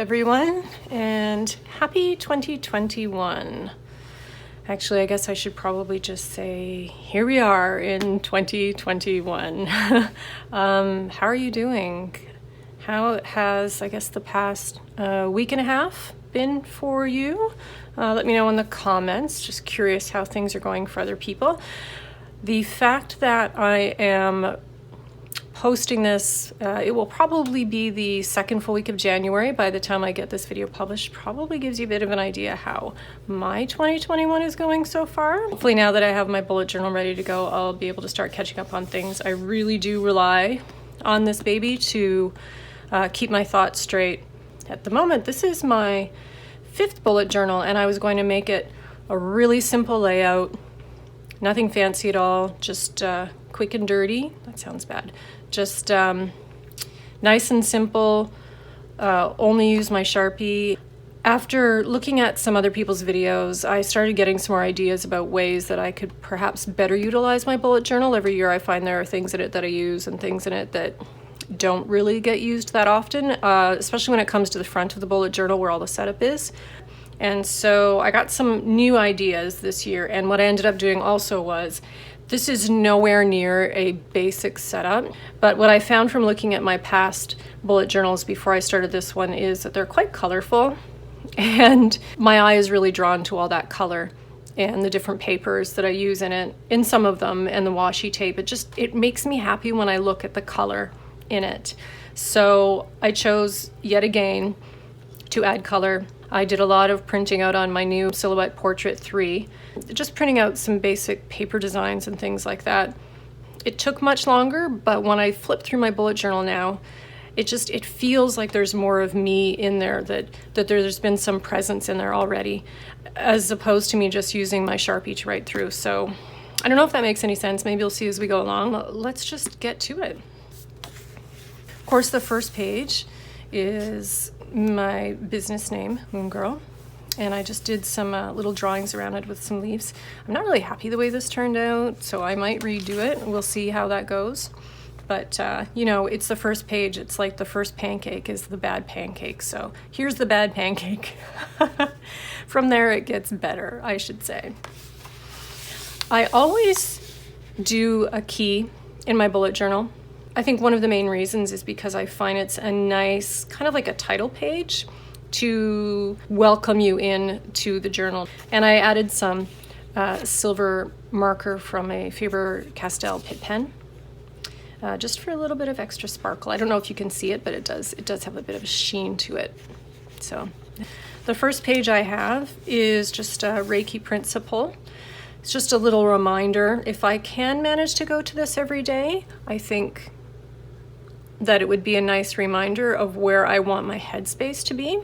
everyone, and happy 2021. Actually, I guess I should probably just say, here we are in 2021. How are you doing? How has, I guess, the past week and a half been for you? Let me know in the comments. Just curious how things are going for other people. The fact that I am posting this, it will probably be the second full week of January by the time I get this video published. Probably gives you a bit of an idea how my 2021 is going so far. Hopefully now that I have my bullet journal ready to go, I'll be able to start catching up on things. I really do rely on this baby to keep my thoughts straight. At the moment, this is my 5th bullet journal, and I was going to make it a really simple layout. Nothing fancy at all, just quick and dirty. That sounds bad. Just nice and simple, only use my Sharpie. After looking at some other people's videos, I started getting some more ideas about ways that I could perhaps better utilize my bullet journal. Every year I find there are things in it that I use and things in it that don't really get used that often, especially when it comes to the front of the bullet journal where all the setup is. And so I got some new ideas this year, and what I ended up doing also was, this is nowhere near a basic setup, but what I found from looking at my past bullet journals before I started this one is that they're quite colorful, and my eye is really drawn to all that color and the different papers that I use in it, in some of them, and the washi tape. It makes me happy when I look at the color in it. So I chose yet again to add color. I did a lot of printing out on my new Silhouette Portrait 3, just printing out some basic paper designs and things like that. It took much longer, but when I flip through my bullet journal now, it feels like there's more of me in there, that there's been some presence in there already, as opposed to me just using my Sharpie to write through. So I don't know if that makes any sense. Maybe you'll see as we go along. Let's just get to it. Of course, the first page is my business name, Moongirl, and I just did some little drawings around it with some leaves. I'm not really happy the way this turned out, so I might redo it. We'll see how that goes. But you know, it's the first page. It's like the first pancake is the bad pancake. So here's the bad pancake. From there it gets better, I should say. I always do a key in my bullet journal. I think one of the main reasons is because I find it's a nice, kind of like a title page to welcome you in to the journal. And I added some silver marker from a Faber-Castell Pitt pen, just for a little bit of extra sparkle. I don't know if you can see it, but it does have a bit of a sheen to it. So the first page I have is just a Reiki principle. It's just a little reminder. If I can manage to go to this every day, I think that it would be a nice reminder of where I want my headspace to be.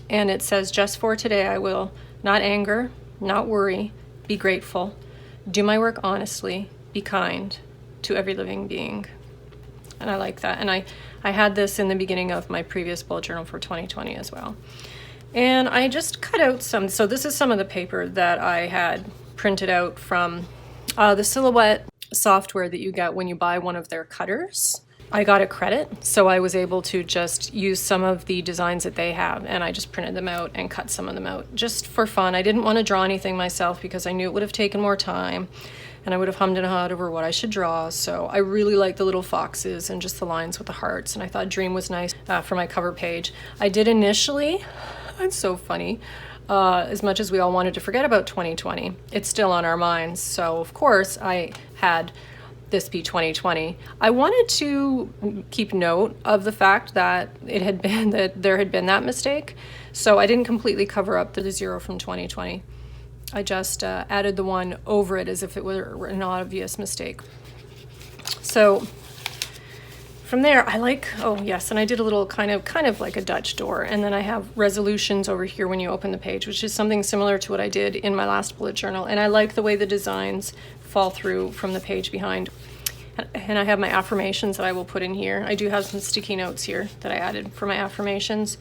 And it says, just for today, I will not anger, not worry, be grateful, do my work honestly, be kind to every living being. And I like that. And I had this in the beginning of my previous bullet journal for 2020 as well. And I just cut out some, so this is some of the paper that I had printed out from the Silhouette software that you get when you buy one of their cutters. I got a credit, so I was able to just use some of the designs that they have, and I just printed them out and cut some of them out just for fun. I didn't want to draw anything myself because I knew it would have taken more time and I would have hummed and hawed over what I should draw. So I really like the little foxes and just the lines with the hearts, and I thought Dream was nice for my cover page. I did initially, it's so funny, as much as we all wanted to forget about 2020, it's still on our minds. So of course I had this be 2020. I wanted to keep note of the fact that there had been that mistake, so I didn't completely cover up the 0 from 2020. I just added the 1 over it as if it were an obvious mistake. So from there, I like, oh yes, and I did a little kind of like a Dutch door, and then I have resolutions over here when you open the page, which is something similar to what I did in my last bullet journal. And I like the way the designs fall through from the page behind. And I have my affirmations that I will put in here. I do have some sticky notes here that I added for my affirmations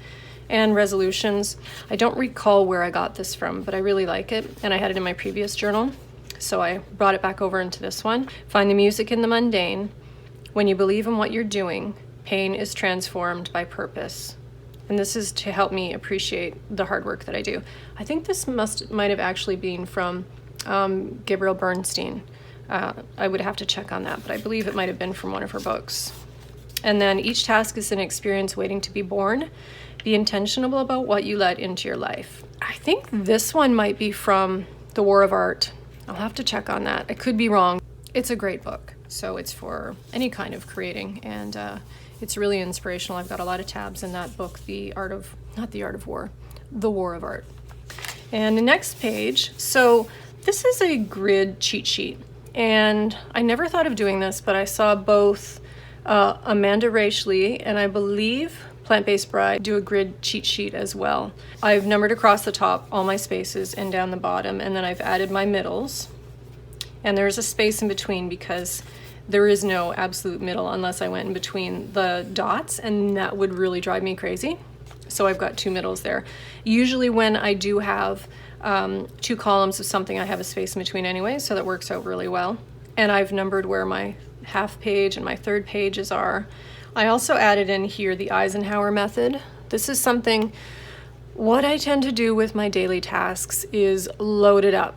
and resolutions. I don't recall where I got this from, but I really like it, and I had it in my previous journal, so I brought it back over into this one. Find the music in the mundane. When you believe in what you're doing, pain is transformed by purpose. And this is to help me appreciate the hard work that I do. I think this might have actually been from Gabrielle Bernstein. I would have to check on that, but I believe it might have been from one of her books. And then each task is an experience waiting to be born. Be intentional about what you let into your life. I think this one might be from The War of Art. I'll have to check on that. I could be wrong. It's a great book. So it's for any kind of creating, and it's really inspirational. I've got a lot of tabs in that book, The War of Art. And the next page, so this is a grid cheat sheet. And I never thought of doing this, but I saw both Amanda Raichely and I believe Plant-Based Bride do a grid cheat sheet as well. I've numbered across the top all my spaces and down the bottom, and then I've added my middles. And there's a space in between because there is no absolute middle unless I went in between the dots, and that would really drive me crazy. So I've got two middles there. Usually when I do have two columns of something, I have a space in between anyway, so that works out really well. And I've numbered where my half page and my third pages are. I also added in here the Eisenhower method. This is something, what I tend to do with my daily tasks is load it up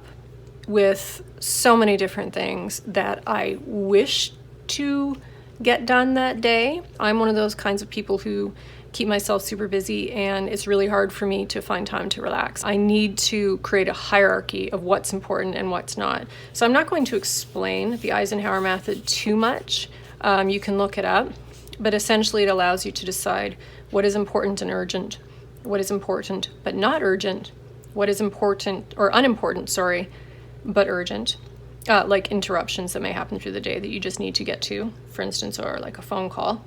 with so many different things that I wish to get done that day. I'm one of those kinds of people who keep myself super busy, and it's really hard for me to find time to relax. I need to create a hierarchy of what's important and what's not. So I'm not going to explain the Eisenhower method too much. You can look it up, but essentially it allows you to decide what is important and urgent, what is important but not urgent, what is important or unimportant, but urgent, like interruptions that may happen through the day that you just need to get to, for instance, or like a phone call.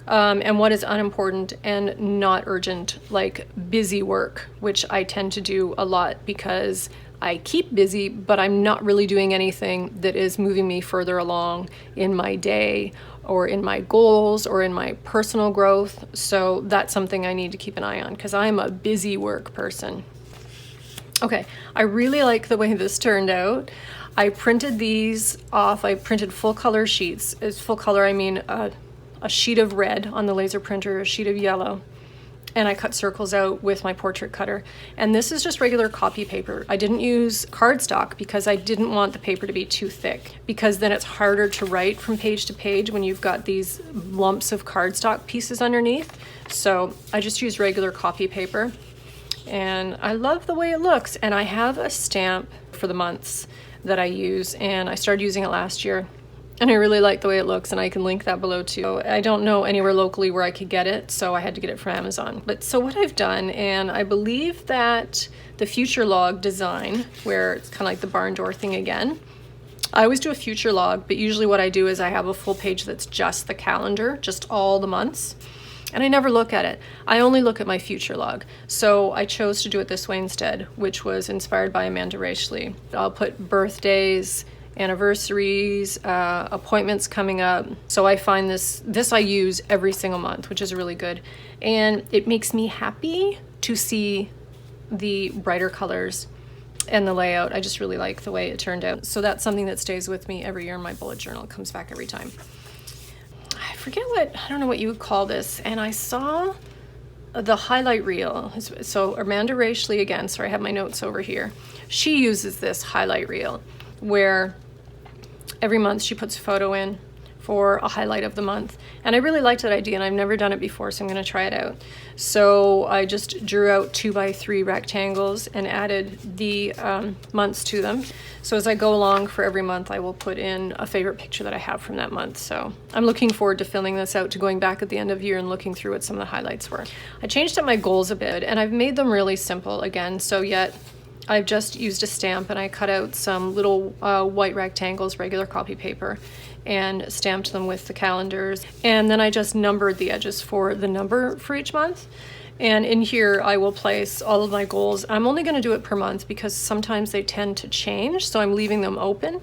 And what is unimportant and not urgent, like busy work, which I tend to do a lot because I keep busy, but I'm not really doing anything that is moving me further along in my day or in my goals or in my personal growth. So that's something I need to keep an eye on because I'm a busy work person. Okay, I really like the way this turned out. I printed these off. I printed full color sheets. As full color, I mean a sheet of red on the laser printer, a sheet of yellow, and I cut circles out with my portrait cutter. And this is just regular copy paper. I didn't use cardstock because I didn't want the paper to be too thick, because then it's harder to write from page to page when you've got these lumps of cardstock pieces underneath. So I just used regular copy paper. And I love the way it looks. And I have a stamp for the months that I use, and I started using it last year. And I really like the way it looks, and I can link that below too. I don't know anywhere locally where I could get it, so I had to get it from Amazon. But so what I've done, and I believe that the future log design, where it's kind of like the barn door thing again, I always do a future log, but usually what I do is I have a full page that's just the calendar, just all the months. And I never look at it. I only look at my future log. So I chose to do it this way instead, which was inspired by Amanda Raichely. I'll put birthdays, anniversaries, appointments coming up. So I find this I use every single month, which is really good. And it makes me happy to see the brighter colors and the layout. I just really like the way it turned out. So that's something that stays with me every year in my bullet journal. It comes back every time. I don't know what you would call this. And I saw the highlight reel. So Amanda Raichely again, sorry, I have my notes over here. She uses this highlight reel where every month she puts a photo in for a highlight of the month. And I really liked that idea, and I've never done it before, so I'm going to try it out. So I just drew out 2x3 rectangles and added the months to them. So as I go along for every month, I will put in a favorite picture that I have from that month. So I'm looking forward to filling this out, to going back at the end of the year and looking through what some of the highlights were. I changed up my goals a bit, and I've made them really simple again. So yet I've just used a stamp, and I cut out some little white rectangles, regular copy paper, and stamped them with the calendars. And then I just numbered the edges for the number for each month. And in here I will place all of my goals. I'm only going to do it per month because sometimes they tend to change, so I'm leaving them open,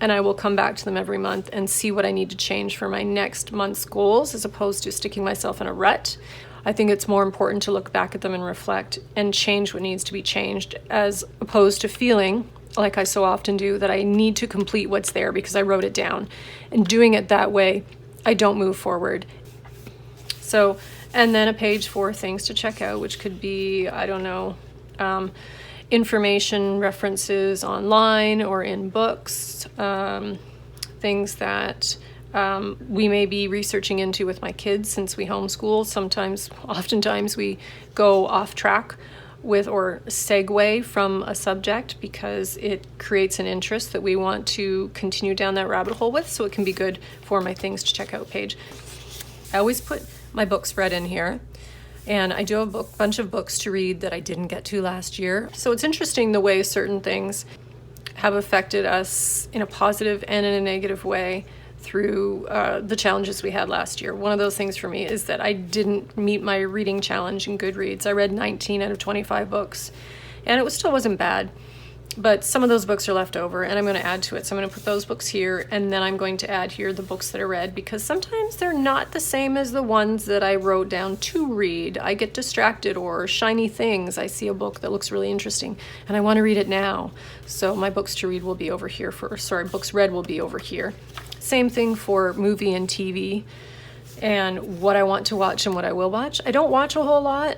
and I will come back to them every month and see what I need to change for my next month's goals, as opposed to sticking myself in a rut. I think it's more important to look back at them and reflect and change what needs to be changed, as opposed to feeling, like I so often do, that I need to complete what's there because I wrote it down. And doing it that way, I don't move forward. So And then a page for things to check out, which could be, I don't know, information references online or in books, things that we may be researching into with my kids since we homeschool. Oftentimes we go off track with or segue from a subject because it creates an interest that we want to continue down that rabbit hole with, so it can be good for my things to check out page. I always put my book spread in here, and I do have a bunch of books to read that I didn't get to last year. So it's interesting the way certain things have affected us in a positive and in a negative way through the challenges we had last year. One of those things for me is that I didn't meet my reading challenge in Goodreads. I read 19 out of 25 books, and it still wasn't bad. But some of those books are left over, and I'm going to add to it. So I'm going to put those books here, and then I'm going to add here the books that I read, because sometimes they're not the same as the ones that I wrote down to read. I get distracted, or shiny things. I see a book that looks really interesting, and I want to read it now. So my books to read will be over here books read will be over here. Same thing for movie and TV, and what I want to watch and what I will watch. I don't watch a whole lot,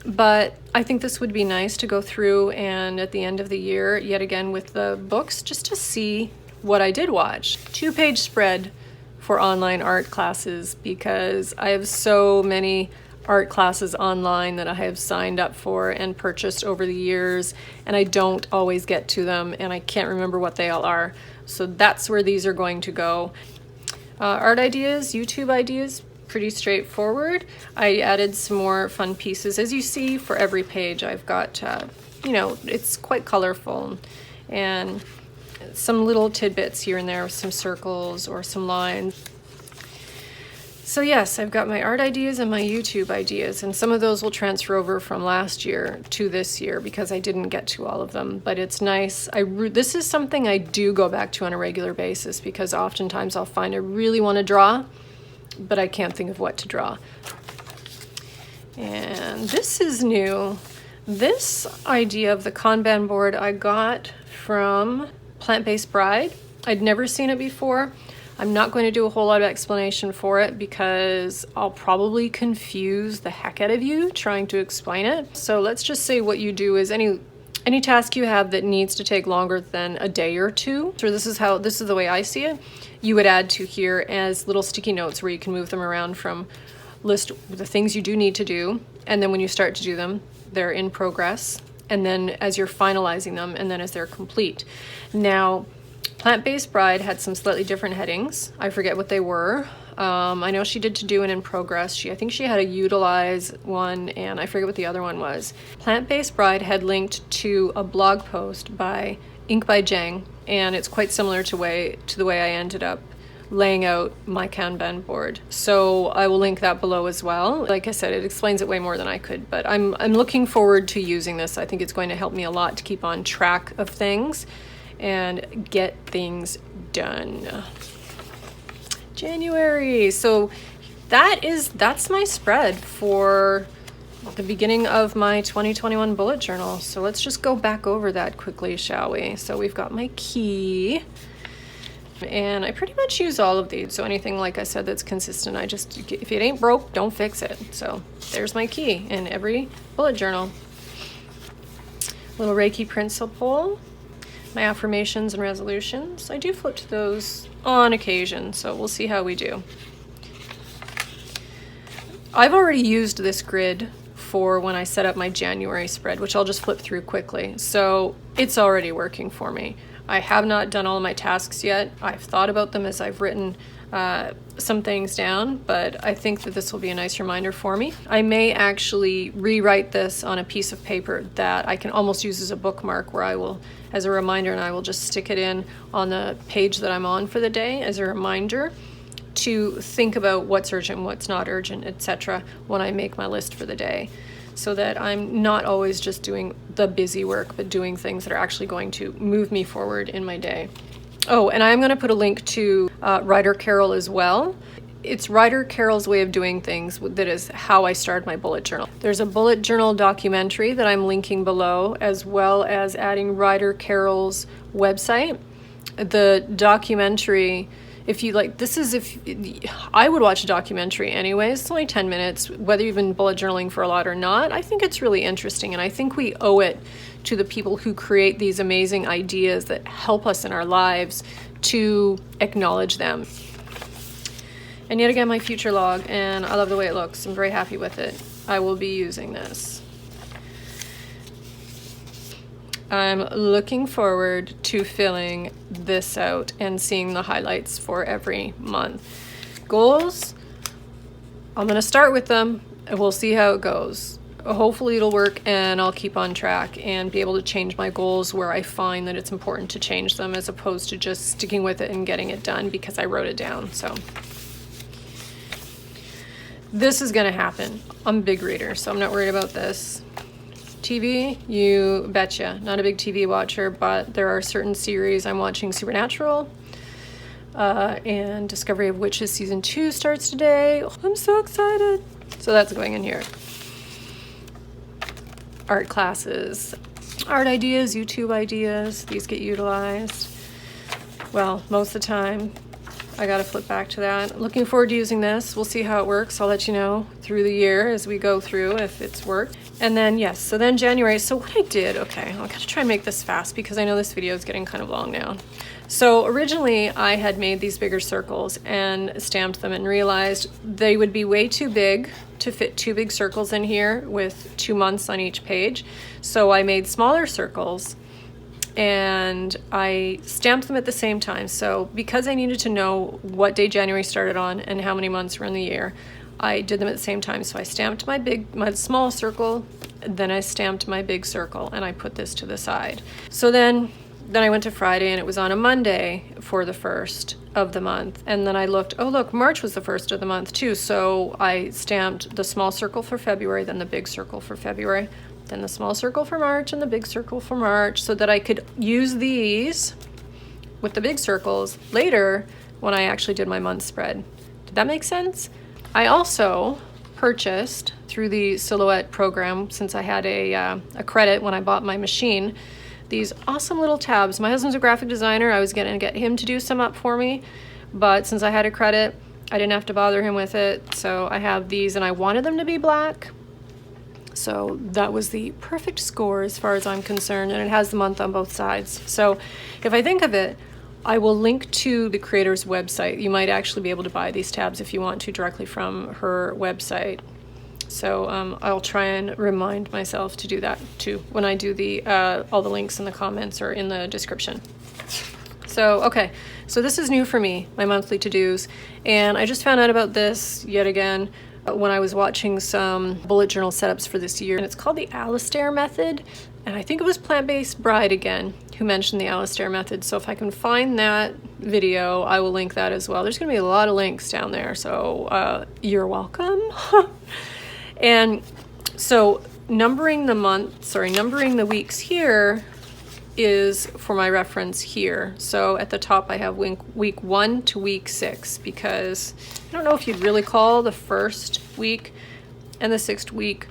but I think this would be nice to go through and at the end of the year, yet again with the books, just to see what I did watch. 2-page spread for online art classes, because I have so many art classes online that I have signed up for and purchased over the years, and I don't always get to them, and I can't remember what they all are. So that's where these are going to go. Art ideas, YouTube ideas, pretty straightforward. I added some more fun pieces. As you see, for every page I've got, it's quite colorful, and some little tidbits here and there with some circles or some lines. So yes, I've got my art ideas and my YouTube ideas, and some of those will transfer over from last year to this year because I didn't get to all of them, but it's nice. This is something I do go back to on a regular basis, because oftentimes I'll find I really want to draw, but I can't think of what to draw. And this is new. This idea of the Kanban board I got from Plant-Based Bride. I'd never seen it before. I'm not going to do a whole lot of explanation for it because I'll probably confuse the heck out of you trying to explain it. So let's just say what you do is any task you have that needs to take longer than a day or two. So this is the way I see it. You would add to here as little sticky notes where you can move them around from list the things you do need to do, and then when you start to do them, they're in progress, and then as you're finalizing them, and then as they're complete. Now, Plant-Based Bride had some slightly different headings. I forget what they were. I know she did to do and in progress. I think she had a utilize one, and I forget what the other one was. Plant-Based Bride had linked to a blog post by Ink by Jang, and it's quite similar to the way I ended up laying out my Kanban board. So I will link that below as well. Like I said, it explains it way more than I could, but I'm looking forward to using this. I think it's going to help me a lot to keep on track of things and get things done. January. So that's my spread for the beginning of my 2021 bullet journal. So let's just go back over that quickly, shall we? So we've got my key, and I pretty much use all of these. So anything, like I said, that's consistent, if it ain't broke, don't fix it. So there's my key in every bullet journal. Little Reiki principle. My affirmations and resolutions. I do flip to those on occasion, so we'll see how we do. I've already used this grid for when I set up my January spread, which I'll just flip through quickly. So it's already working for me. I have not done all of my tasks yet. I've thought about them as I've written some things down, but I think that this will be a nice reminder for me. I may actually rewrite this on a piece of paper that I can almost use as a bookmark, where I will, as a reminder, and I will just stick it in on the page that I'm on for the day as a reminder to think about what's urgent, what's not urgent, etc. when I make my list for the day, so that I'm not always just doing the busy work, but doing things that are actually going to move me forward in my day. Oh, and I'm going to put a link to Ryder Carroll as well. It's Ryder Carroll's way of doing things that is how I started my bullet journal. There's a bullet journal documentary that I'm linking below, as well as adding Ryder Carroll's website. The documentary if you like, this is, if I would watch a documentary anyways, it's only 10 minutes, whether you've been bullet journaling for a lot or not. I think it's really interesting, and I think we owe it to the people who create these amazing ideas that help us in our lives to acknowledge them. And yet again, my future log, and I love the way it looks. I'm very happy with it. I will be using this. I'm looking forward to filling this out and seeing the highlights for every month. Goals, I'm gonna start with them and we'll see how it goes. Hopefully it'll work and I'll keep on track and be able to change my goals where I find that it's important to change them, as opposed to just sticking with it and getting it done because I wrote it down. So this is gonna happen. I'm a big reader, so I'm not worried about this. TV, you betcha. Not a big TV watcher, but there are certain series I'm watching. Supernatural, and Discovery of Witches season 2 starts today. Oh, I'm so excited. So that's going in here. Art classes, art ideas, YouTube ideas, these get utilized. Well, most of the time. I gotta flip back to that. Looking forward to using this. We'll see how it works. I'll let you know through the year as we go through if it's worked. And then, yes, so then January. So what I did, okay, I gotta try and make this fast because I know this video is getting kind of long now. So originally I had made these bigger circles and stamped them and realized they would be way too big to fit 2 big circles in here with 2 months on each page. So I made smaller circles and I stamped them at the same time. So because I needed to know what day January started on and how many months were in the year, I did them at the same time. So I stamped my small circle, then I stamped my big circle, and I put this to the side. So then I went to Friday and it was on a Monday for the first of the month. And then I looked, oh look, March was the first of the month too. So I stamped the small circle for February, then the big circle for February, then the small circle for March and the big circle for March, so that I could use these with the big circles later when I actually did my month spread. Did that make sense? I also purchased through the Silhouette program, since I had a credit when I bought my machine, these awesome little tabs. My husband's a graphic designer. I was gonna get him to do some up for me, but since I had a credit, I didn't have to bother him with it. So I have these, and I wanted them to be black. So that was the perfect score as far as I'm concerned, and it has the month on both sides. So if I think of it, I will link to the creator's website. You might actually be able to buy these tabs if you want to directly from her website. So I'll try and remind myself to do that too when I do the all the links in the comments or in the description. So, okay, so this is new for me, my monthly to-dos, and I just found out about this yet again when I was watching some bullet journal setups for this year, and it's called the Alastair Method, and I think it was Plant-Based Bride again who mentioned the Alastair Method. So if I can find that video, I will link that as well. There's gonna be a lot of links down there, so you're welcome. And so numbering the weeks here is for my reference here. So at the top I have week 1 to week 6, because I don't know if you'd really call the first week and the 6th week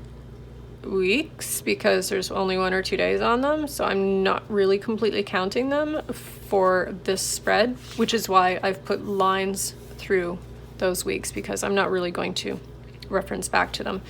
weeks, because there's only 1 or 2 days on them. So I'm not really completely counting them for this spread, which is why I've put lines through those weeks, because I'm not really going to reference back to them.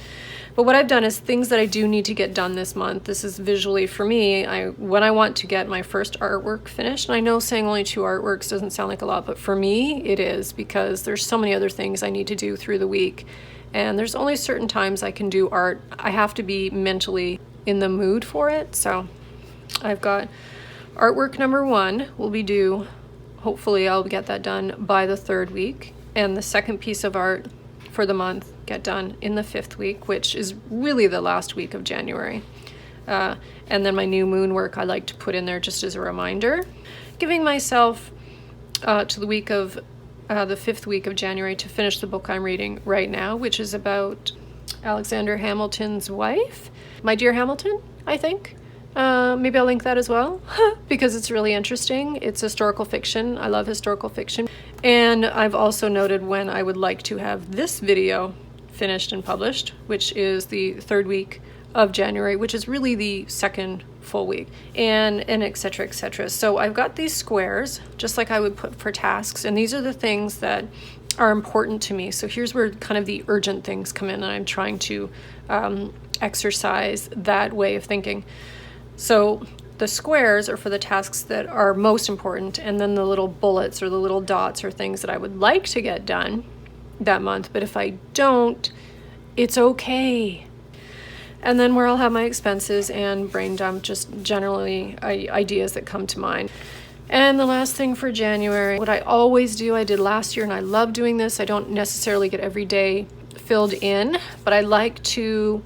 But what I've done is things that I do need to get done this month. This is visually for me, when I want to get my first artwork finished. And I know saying only 2 artworks doesn't sound like a lot, but for me it is, because there's so many other things I need to do through the week. And there's only certain times I can do art. I have to be mentally in the mood for it. So I've got artwork number 1 will be due, hopefully I'll get that done by the 3rd week. And the second piece of art for the month get done in the 5th week, which is really the last week of January. And then my new moon work I like to put in there just as a reminder, giving myself to the week of the 5th week of January to finish the book I'm reading right now, which is about Alexander Hamilton's wife, My Dear Hamilton, I think. Maybe I'll link that as well because it's really interesting. It's historical fiction. I love historical fiction. And I've also noted when I would like to have this video finished and published, which is the 3rd week of January, which is really the second full week, and et cetera, et cetera. So I've got these squares, just like I would put for tasks, and these are the things that are important to me. So here's where kind of the urgent things come in, and I'm trying to exercise that way of thinking. So the squares are for the tasks that are most important, and then the little bullets or the little dots are things that I would like to get done that month, but if I don't, it's okay. And then where I'll have my expenses and brain dump, just generally ideas that come to mind. And the last thing for January, what I always do, I did last year and I love doing this. I don't necessarily get every day filled in, but I like to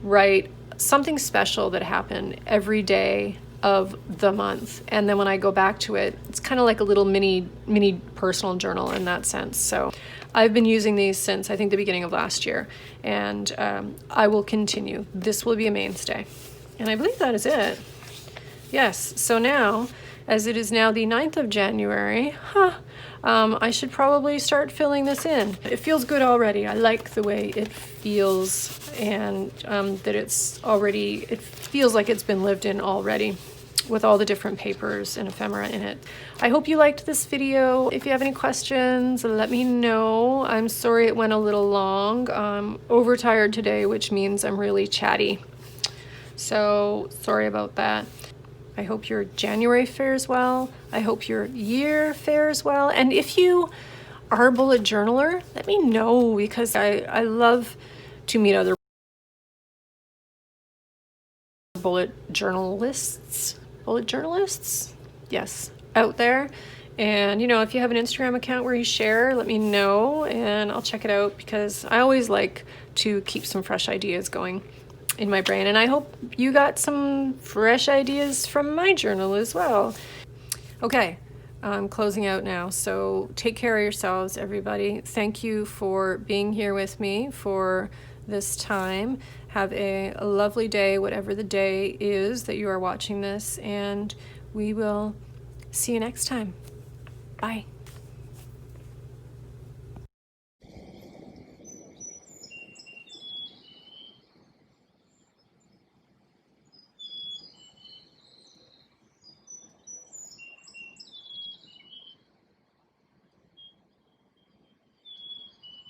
write something special that happened every day of the month. And then when I go back to it, it's kind of like a little mini personal journal in that sense. So I've been using these since I think the beginning of last year, and I will continue. This will be a mainstay. And I believe that is it. Yes, so now, as it is now the 9th of January, I should probably start filling this in. It feels good already. I like the way it feels, and that it feels like it's been lived in already with all the different papers and ephemera in it. I hope you liked this video. If you have any questions, let me know. I'm sorry it went a little long. I'm overtired today, which means I'm really chatty. So sorry about that. I hope your January fares well. I hope your year fares well. And if you are a bullet journaler, let me know, because I love to meet other bullet journalists, yes, out there. And if you have an Instagram account where you share, let me know and I'll check it out, because I always like to keep some fresh ideas going in my brain, and I hope you got some fresh ideas from my journal as well. Okay, I'm closing out now, so take care of yourselves, everybody. Thank you for being here with me for this time. Have a lovely day, whatever the day is that you are watching this, and we will see you next time. Bye.